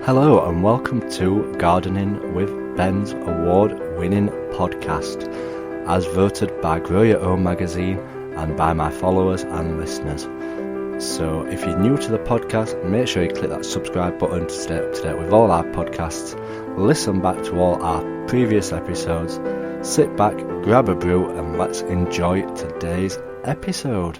Hello and welcome to Gardening with Ben's award-winning podcast, as voted by Grow Your Own magazine and by my followers and listeners. So if you're new to the podcast, make sure you click that subscribe button to stay up to date with all our podcasts, listen back to all our previous episodes, sit back, grab a brew and let's enjoy today's episode.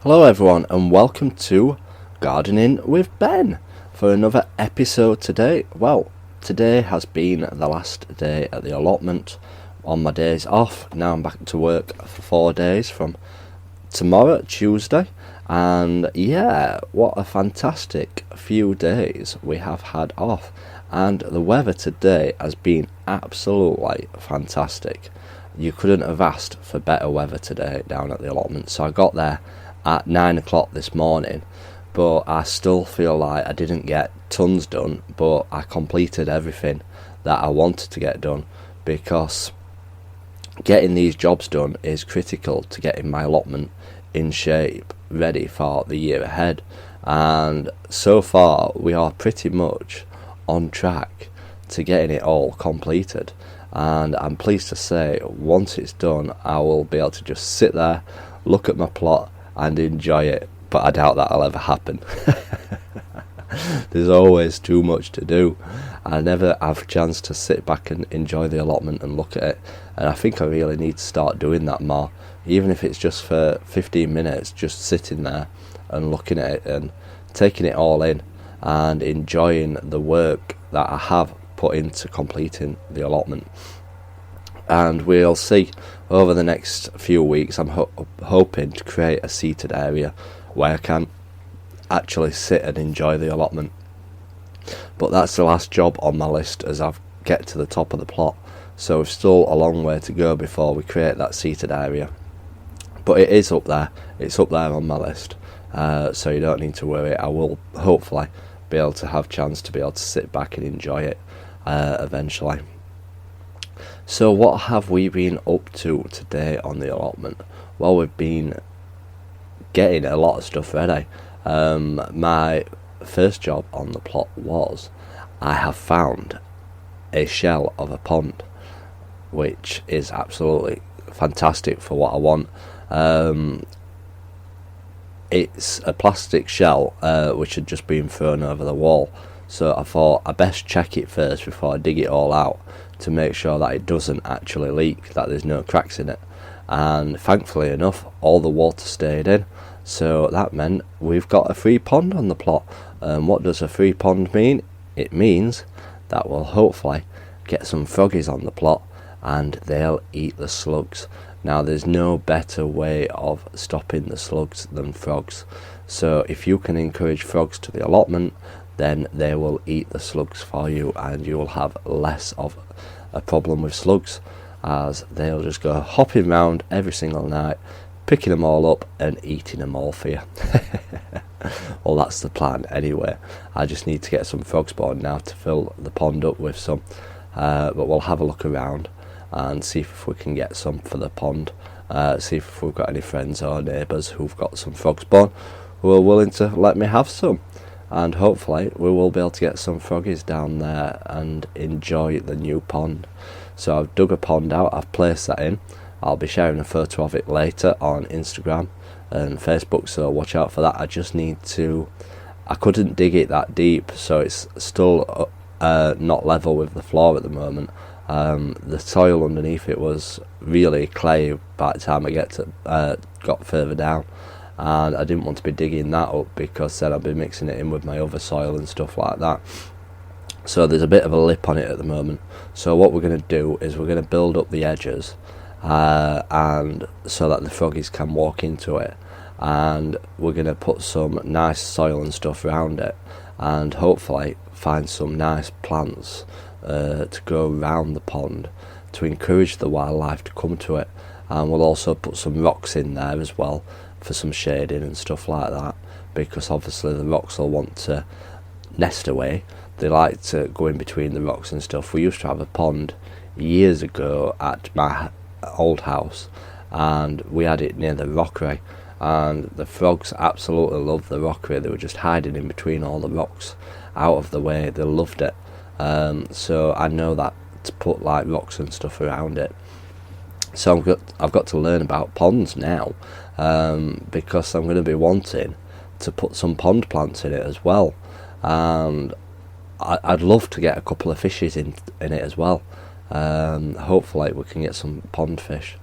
Hello everyone and welcome to Gardening with Ben for another episode today. Well, today has been the last day at the allotment on my days off. Now I'm back to work for 4 days from tomorrow, Tuesday, and yeah, what a fantastic few days we have had off, and the weather today has been absolutely fantastic. You couldn't have asked for better weather today down at the allotment. So I got there at 9 o'clock this morning, but I still feel like I didn't get tons done, but I completed everything that I wanted to get done, because getting these jobs done is critical to getting my allotment in shape, ready for the year ahead. And so far we are pretty much on track to getting it all completed, and I'm pleased to say once it's done I will be able to just sit there, look at my plot and enjoy it. But I doubt that'll ever happen. There's always too much to do. I never have a chance to sit back and enjoy the allotment and look at it, and I think I really need to start doing that more, even if it's just for 15 minutes, just sitting there and looking at it and taking it all in and enjoying the work that I have put into completing the allotment. And we'll see over the next few weeks. I'm hoping to create a seated area where I can actually sit and enjoy the allotment. But that's the last job on my list as I get to the top of the plot, so we've still a long way to go before we create that seated area. But it is up there, it's up there on my list, so you don't need to worry. I will hopefully be able to have a chance to be able to sit back and enjoy it eventually. So what have we been up to today on the allotment? Well, we've been getting a lot of stuff ready. My first job on the plot was I have found a shell of a pond, which is absolutely fantastic for what I want. It's a plastic shell which had just been thrown over the wall, so I thought I best check it first before I dig it all out to make sure that it doesn't actually leak, that there's no cracks in it. And thankfully enough, all the water stayed in, so that meant we've got a free pond on the plot. What does a free pond mean? It means that we'll hopefully get some froggies on the plot and they'll eat the slugs. Now there's no better way of stopping the slugs than frogs, so if you can encourage frogs to the allotment, then they will eat the slugs for you and you will have less of a problem with slugs, as they'll just go hopping round every single night, picking them all up and eating them all for you. Well, that's the plan anyway. I just need to get some frog spawn now to fill the pond up with some, but we'll have a look around and see if we can get some for the pond, see if we've got any friends or neighbours who've got some frog spawn who are willing to let me have some, and hopefully we will be able to get some froggies down there and enjoy the new pond. So I've dug a pond out, I've placed that in. I'll be sharing a photo of it later on Instagram and Facebook, so watch out for that. I just need to, I couldn't dig it that deep, so it's still not level with the floor at the moment. The soil underneath it was really clay by the time I got further down, and I didn't want to be digging that up because then I'd be mixing it in with my other soil and stuff like that. So there's a bit of a lip on it at the moment. So what we're going to do is we're going to build up the edges, and so that the froggies can walk into it, and we're going to put some nice soil and stuff around it, and hopefully find some nice plants to go around the pond to encourage the wildlife to come to it. And we'll also put some rocks in there as well for some shading and stuff like that, because obviously the rocks will want to nest away. They like to go in between the rocks and stuff. We used to have a pond years ago at my old house, and we had it near the rockery, and the frogs absolutely loved the rockery. They were just hiding in between all the rocks, out of the way. They loved it. So I know that to put like rocks and stuff around it. So I've got to learn about ponds now, because I'm going to be wanting to put some pond plants in it as well, and I'd love to get a couple of fishes in it as well. Hopefully we can get some pond fish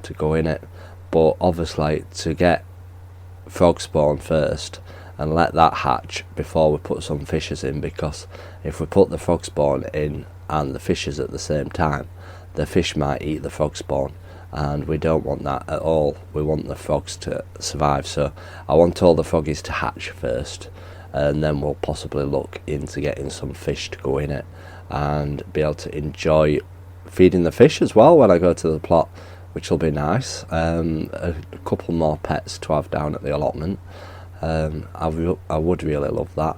to go in it, but obviously to get frog spawn first and let that hatch before we put some fishes in, because if we put the frog spawn in and the fishes at the same time, the fish might eat the frog spawn, and we don't want that at all. We want the frogs to survive, so I want all the froggies to hatch first, and then we'll possibly look into getting some fish to go in it and be able to enjoy feeding the fish as well when I go to the plot, which will be nice. A couple more pets to have down at the allotment. I would really love that.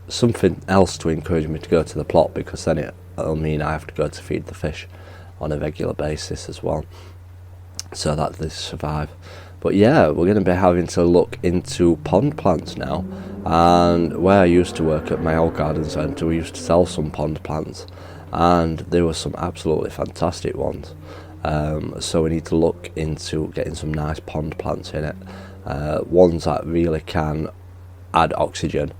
Something else to encourage me to go to the plot, because then it'll mean I have to go to feed the fish on a regular basis as well, so that they survive. But yeah, we're going to be having to look into pond plants now, and where I used to work at my old garden centre, we used to sell some pond plants, and there were some absolutely fantastic ones. So we need to look into getting some nice pond plants in it, ones that really can add oxygen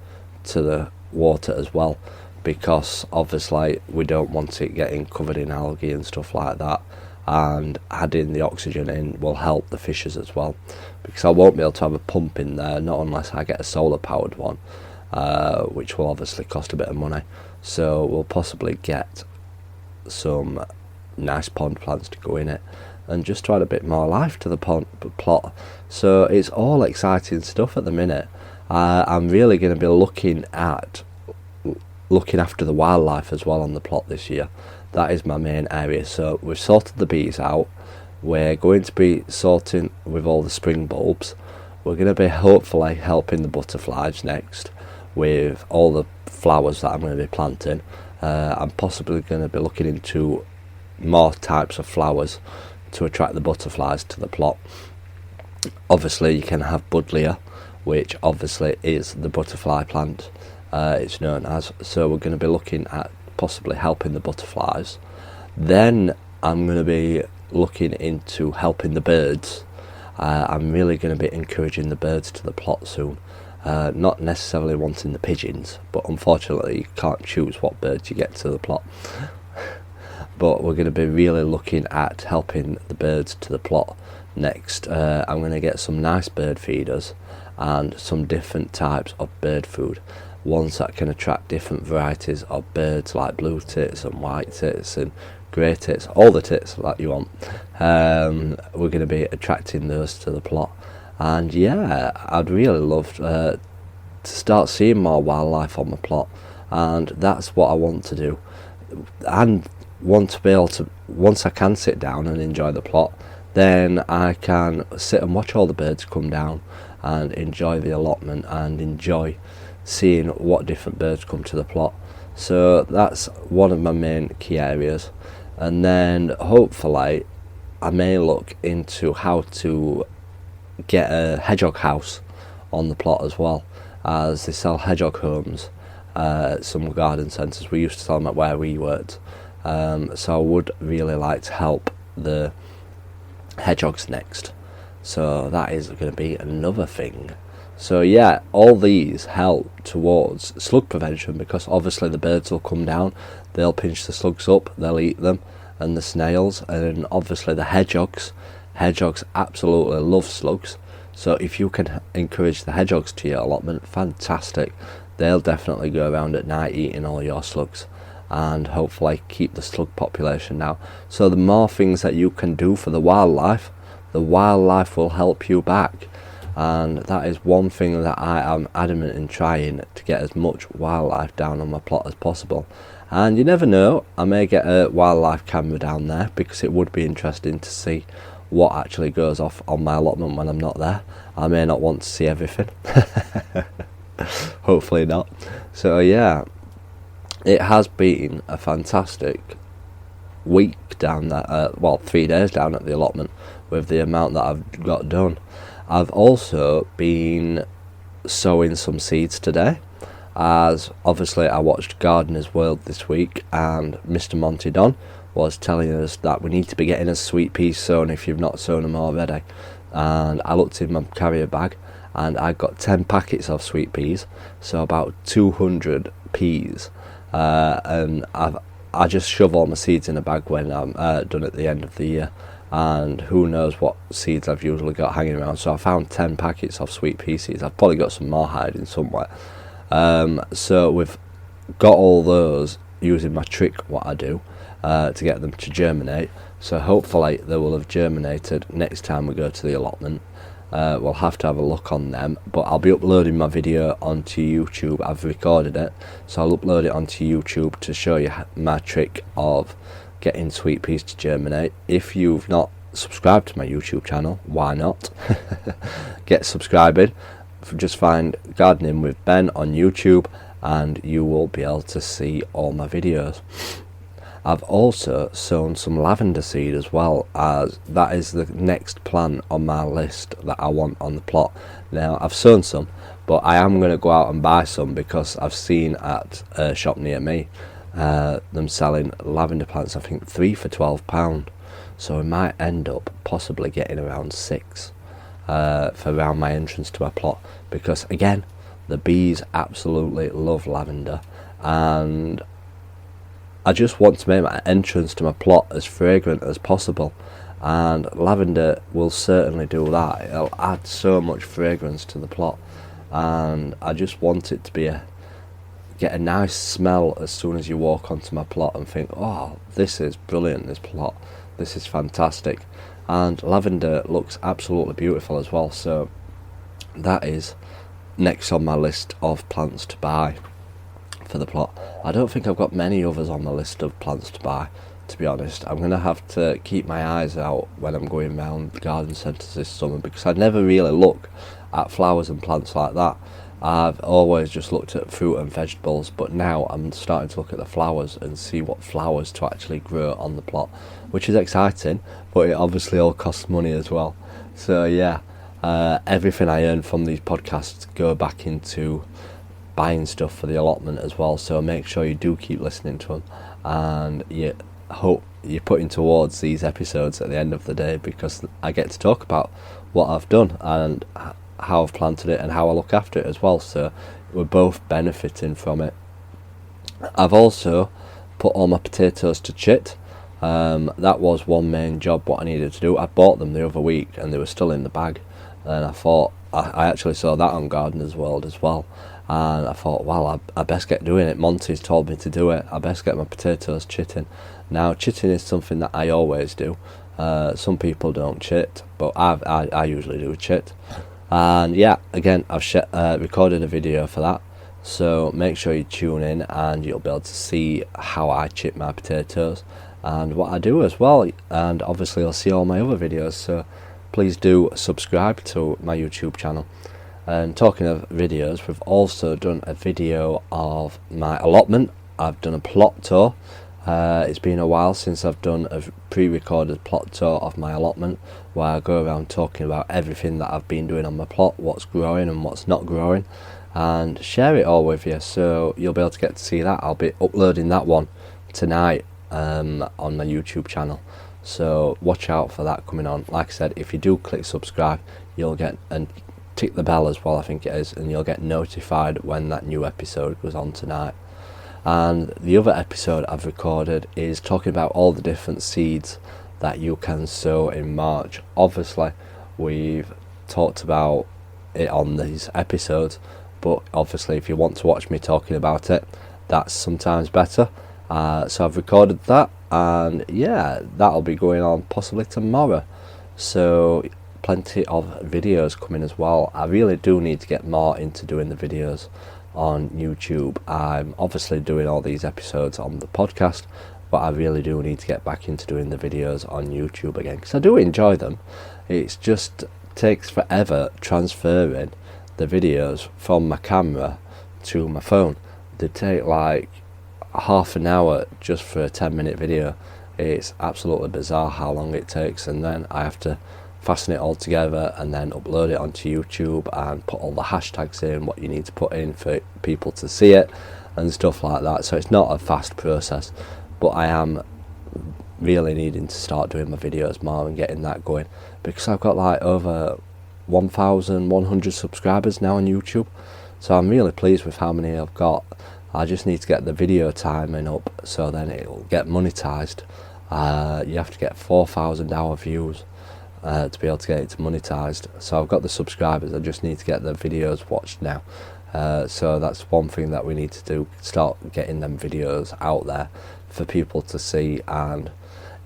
to the water as well, because obviously we don't want it getting covered in algae and stuff like that, and adding the oxygen in will help the fishes as well, because I won't be able to have a pump in there, not unless I get a solar powered one, which will obviously cost a bit of money. So we'll possibly get some nice pond plants to go in it and just to add a bit more life to the plot. So it's all exciting stuff at the minute. I'm really going to be looking after the wildlife as well on the plot this year. That is my main area. So we've sorted the bees out. We're going to be sorting with all the spring bulbs. We're going to be hopefully helping the butterflies next with all the flowers that I'm going to be planting. I'm possibly going to be looking into more types of flowers to attract the butterflies to the plot. Obviously you can have buddleia, which obviously is the butterfly plant, it's known as. So we're going to be looking at possibly helping the butterflies. Then I'm going to be looking into helping the birds. I'm really going to be encouraging the birds to the plot soon. Not necessarily wanting the pigeons, but unfortunately you can't choose what birds you get to the plot. But we're going to be really looking at helping the birds to the plot next. I'm going to get some nice bird feeders and some different types of bird food, ones that can attract different varieties of birds, like blue tits and white tits and grey tits, all the tits that you want. We're going to be attracting those to the plot, and yeah, I'd really love to start seeing more wildlife on the plot, and that's what I want to do, and want to be able to, once I can sit down and enjoy the plot, then I can sit and watch all the birds come down and enjoy the allotment and enjoy seeing what different birds come to the plot. So that's one of my main key areas. And then hopefully I may look into how to get a hedgehog house on the plot as well, as they sell hedgehog homes at some garden centres. We used to sell them at where we worked. So I would really like to help the hedgehogs next. So that is going to be another thing. So yeah, all these help towards slug prevention, because obviously the birds will come down, they'll pinch the slugs up, they'll eat them, and the snails, and obviously the hedgehogs absolutely love slugs. So if you can encourage the hedgehogs to your allotment, fantastic. They'll definitely go around at night eating all your slugs, and hopefully keep the slug population down. So the more things that you can do for the wildlife will help you back. And that is one thing that I am adamant in trying, to get as much wildlife down on my plot as possible. And you never know, I may get a wildlife camera down there, because it would be interesting to see what actually goes off on my allotment when I'm not there. I may not want to see everything. Hopefully not. So yeah, it has been a fantastic week down there, 3 days down at the allotment, with the amount that I've got done. I've also been sowing some seeds today. as obviously I watched Gardener's World this week, and Mr. Monty Don was telling us that we need to be getting a sweet peas sown if you've not sown them already. And I looked in my carrier bag and I got 10 packets of sweet peas, so about 200 peas, and I just shove all my seeds in a bag when I'm done at the end of the year, and who knows what seeds I've usually got hanging around. So I found 10 packets of sweet pea seeds. I've probably got some more hiding somewhere. So we've got all those using my trick, what I do, to get them to germinate. So hopefully they will have germinated next time we go to the allotment. We'll have to have a look on them, but I'll be uploading my video onto YouTube. I've recorded it, so I'll upload it onto YouTube to show you my trick of getting sweet peas to germinate. If you've not subscribed to my YouTube channel, why not? Get subscribed. Just find Gardening with Ben on YouTube and you will be able to see all my videos. I've also sown some lavender seed as well, as that is the next plant on my list that I want on the plot. Now I've sown some, but I am going to go out and buy some because I've seen at a shop near me them selling lavender plants, I think 3 for £12. So I might end up possibly getting around 6 for around my entrance to my plot, because again the bees absolutely love lavender, and I just want to make my entrance to my plot as fragrant as possible, and lavender will certainly do that. It'll add so much fragrance to the plot, and I just want it to get a nice smell as soon as you walk onto my plot and think, oh, this is brilliant, this plot, this is fantastic. And lavender looks absolutely beautiful as well, so that is next on my list of plants to buy for the plot. I don't think I've got many others on the list of plants to buy, to be honest. I'm going to have to keep my eyes out when I'm going round garden centres this summer, because I never really look at flowers and plants like that. I've always just looked at fruit and vegetables, but now I'm starting to look at the flowers and see what flowers to actually grow on the plot, which is exciting, but it obviously all costs money as well. So yeah, everything I earn from these podcasts go back into buying stuff for the allotment as well, so make sure you do keep listening to them, and you hope you're putting towards these episodes at the end of the day, because I get to talk about what I've done and how I've planted it and how I look after it as well, so we're both benefiting from it. I've also put all my potatoes to chit. That was one main job what I needed to do. I bought them the other week and they were still in the bag, and I thought, I actually saw that on Gardener's World as well, and I thought, well, I best get doing it. Monty's told me to do it, I best get my potatoes chitting. Now chitting is something that I always do. Some people don't chit, but I usually do chit. And yeah, again, I've recorded a video for that, so make sure you tune in and you'll be able to see how I chip my potatoes and what I do as well, and obviously you'll see all my other videos, so please do subscribe to my YouTube channel. And talking of videos, we've also done a video of my allotment. I've done a plot tour. It's been a while since I've done a pre-recorded plot tour of my allotment, where I go around talking about everything that I've been doing on my plot, what's growing and what's not growing, and share it all with you, so you'll be able to get to see that. I'll be uploading that one tonight on my YouTube channel, so watch out for that coming on. Like I said, if you do click subscribe, you'll get, and tick the bell as well, I think it is, and you'll get notified when that new episode goes on tonight. And the other episode I've recorded is talking about all the different seeds that you can sow in March. Obviously we've talked about it on these episodes, but obviously if you want to watch me talking about it, that's sometimes better. So I've recorded that, and yeah, that'll be going on possibly tomorrow, so plenty of videos coming as well. I really do need to get more into doing the videos on YouTube. I'm obviously doing all these episodes on the podcast, but I really do need to get back into doing the videos on YouTube again, because I do enjoy them. It's just takes forever transferring the videos from my camera to my phone. They take like half an hour just for a 10-minute video. It's absolutely bizarre how long it takes, and then I have to fasten it all together and then upload it onto YouTube and put all the hashtags in, what you need to put in for people to see it and stuff like that. So it's not a fast process, but I am really needing to start doing my videos more and getting that going, because I've got like over 1,100 subscribers now on YouTube, so I'm really pleased with how many I've got. I just need to get the video timing up so then it'll get monetized. You have to get 4,000 hour views to be able to get it monetized. So I've got the subscribers, I just need to get the videos watched now. So that's one thing that we need to do, start getting them videos out there for people to see. And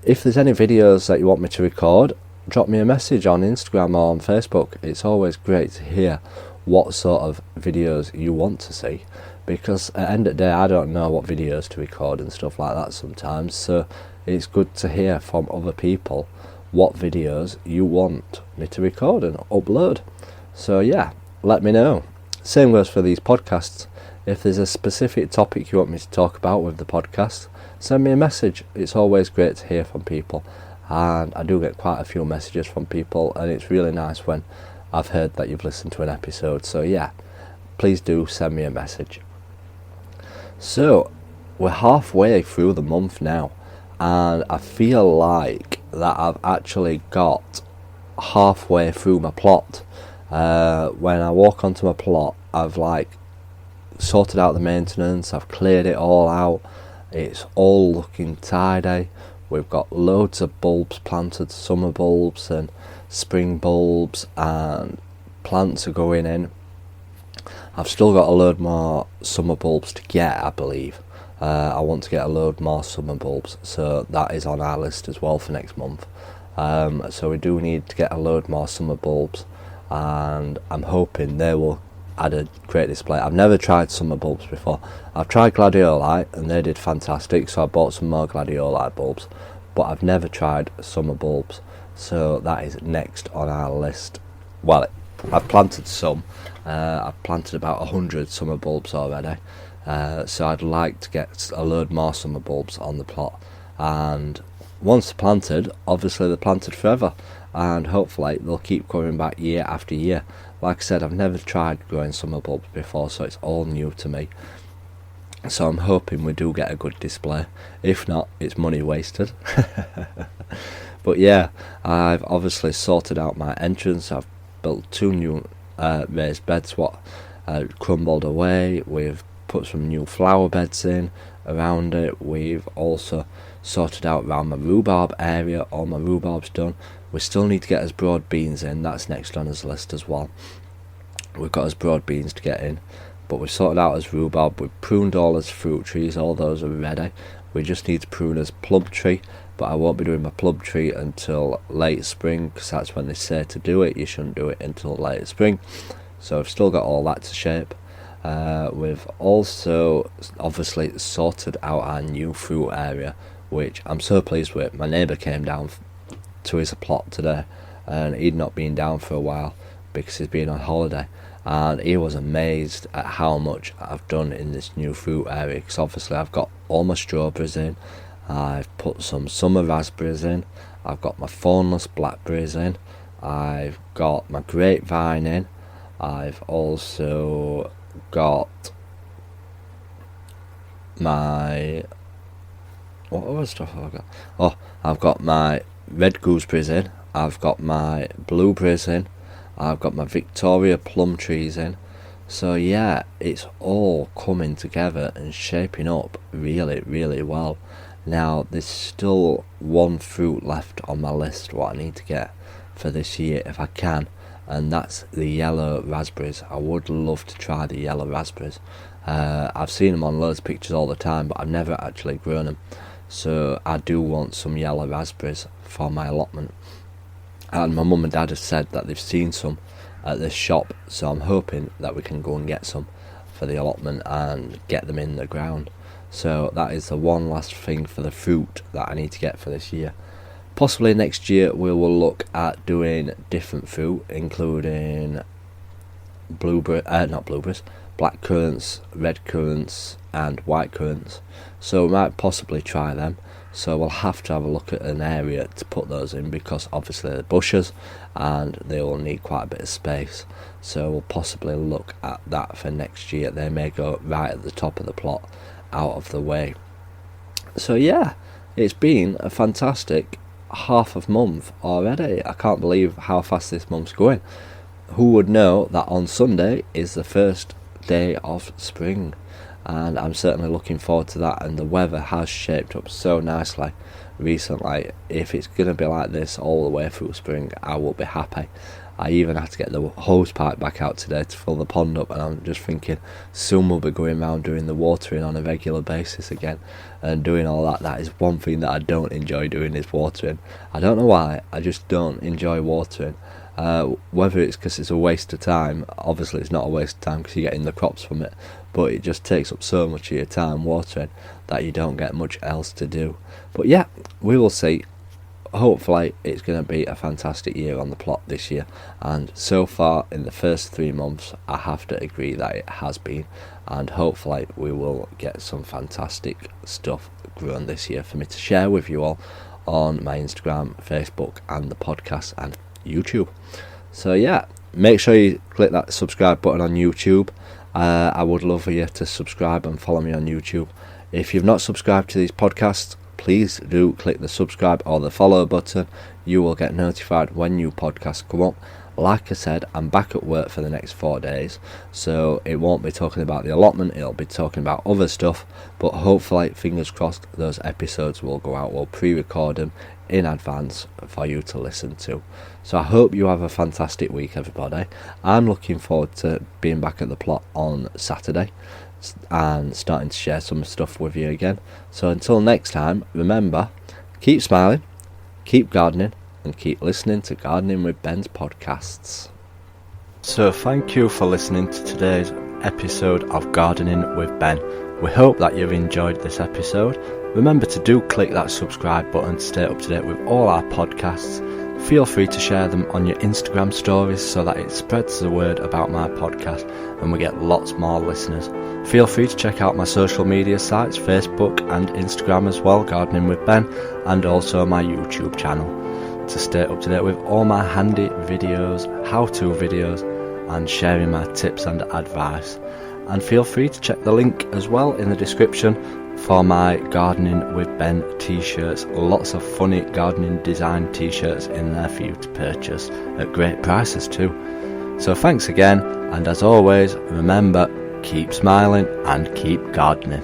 if there's any videos that you want me to record, drop me a message on Instagram or on Facebook. It's always great to hear what sort of videos you want to see, because at the end of the day I don't know what videos to record and stuff like that sometimes, so it's good to hear from other people what videos you want me to record and upload. So yeah, let me know. Same goes for these podcasts. If there's a specific topic you want me to talk about with the podcast, send me a message. It's always great to hear from people, and I do get quite a few messages from people, and it's really nice when I've heard that you've listened to an episode. So yeah, please do send me a message. So we're halfway through the month now, and I feel like that I've actually got halfway through my plot. When I walk onto my plot, I've like sorted out the maintenance, I've cleared it all out, it's all looking tidy. We've got loads of bulbs planted, summer bulbs and spring bulbs, and plants are going in. I've still got a load more summer bulbs to get, I believe. I want to get a load more summer bulbs, so that is on our list as well for next month. So we do need to get a load more summer bulbs, and I'm hoping they will add a great display. I've never tried summer bulbs before. I've tried gladiolite and they did fantastic, so I bought some more gladiolite bulbs, but I've never tried summer bulbs, so that is next on our list. Well, I've planted some. I've planted about 100 summer bulbs already, so I'd like to get a load more summer bulbs on the plot, and once they're planted, obviously they're planted forever, and hopefully they'll keep coming back year after year. Like I said, I've never tried growing summer bulbs before, so it's all new to me. So I'm hoping we do get a good display. If not, it's money wasted. But yeah, I've obviously sorted out my entrance. I've built 2 new raised beds what crumbled away. We've put some new flower beds in around it. We've also sorted out around my rhubarb area. All my rhubarb's done. We still need to get us broad beans in. That's next on his list as well. We've got us broad beans to get in, but we've sorted out his rhubarb. We've pruned all his fruit trees. All those are ready. We just need to prune his plum tree, but I won't be doing my plum tree until late spring, because that's when they say to do it. You shouldn't do it until late spring. So I've still got all that to shape. We've also obviously sorted out our new fruit area, which I'm so pleased with. My neighbour came down to his plot today, and he'd not been down for a while because he's been on holiday, and he was amazed at how much I've done in this new fruit area, because obviously I've got all my strawberries in, I've put some summer raspberries in, I've got my thornless blackberries in, I've got my grapevine in, I've also got my, what other stuff have I got? Oh, I've got my red gooseberries in, I've got my blueberries in, I've got my Victoria plum trees in. So yeah, it's all coming together and shaping up really, really well. Now there's still one fruit left on my list what I need to get for this year if I can, and that's the yellow raspberries. I would love to try the yellow raspberries. I've seen them on loads of pictures all the time, but I've never actually grown them. So I do want some yellow raspberries for my allotment, and my mum and dad have said that they've seen some at this shop, so I'm hoping that we can go and get some for the allotment and get them in the ground. So that is the one last thing for the fruit that I need to get for this year. Possibly next year we will look at doing different fruit, including black currants, red currants and white currants. So we might possibly try them. so we'll have to have a look at an area to put those in, because obviously they're bushes and they will need quite a bit of space. So we'll possibly look at that for next year. They may go right at the top of the plot, out of the way. So yeah, it's been a fantastic half of month already. I can't believe how fast this month's going. Who would know that on Sunday is the first day of spring, and I'm certainly looking forward to that. And the weather has shaped up so nicely recently. If it's going to be like this all the way through spring, I will be happy. I even had to get the hose pipe back out today to fill the pond up, and I'm just thinking soon we'll be going around doing the watering on a regular basis again and doing all that. That is one thing that I don't enjoy doing, is watering. I don't know why, I just don't enjoy watering. Whether it's because it's a waste of time. Obviously it's not a waste of time because you're getting the crops from it, but it just takes up so much of your time watering that you don't get much else to do. But yeah, we will see. Hopefully it's going to be a fantastic year on the plot this year, and so far in the first 3 months I have to agree that it has been, and hopefully we will get some fantastic stuff grown this year for me to share with you all on my Instagram, Facebook and the podcast and YouTube. So yeah, make sure you click that subscribe button on YouTube. I would love for you to subscribe and follow me on YouTube. If you've not subscribed to these podcasts, please do click the subscribe or the follow button. You will get notified when new podcasts come up. Like I said, I'm back at work for the next 4 days, so it won't be talking about the allotment, it'll be talking about other stuff, but hopefully, fingers crossed, those episodes will go out. We'll pre-record them in advance for you to listen to. So I hope you have a fantastic week, everybody. I'm looking forward to being back at the plot on Saturday and starting to share some stuff with you again. So until next time, remember, keep smiling, keep gardening, and keep listening to Gardening with Ben's podcasts. So thank you for listening to today's episode of Gardening with Ben. We hope that you've enjoyed this episode. Remember to do click that subscribe button to stay up to date with all our podcasts. Feel free to share them on your Instagram stories so that it spreads the word about my podcast and we get lots more listeners. Feel free to check out my social media sites, Facebook and Instagram as well, Gardening with Ben, and also my YouTube channel, to stay up to date with all my handy videos, how-to videos, and sharing my tips and advice. And feel free to check the link as well in the description for my Gardening with Ben t-shirts. Lots of funny gardening design t-shirts in there for you to purchase at great prices too. So thanks again, and as always, remember, keep smiling and keep gardening.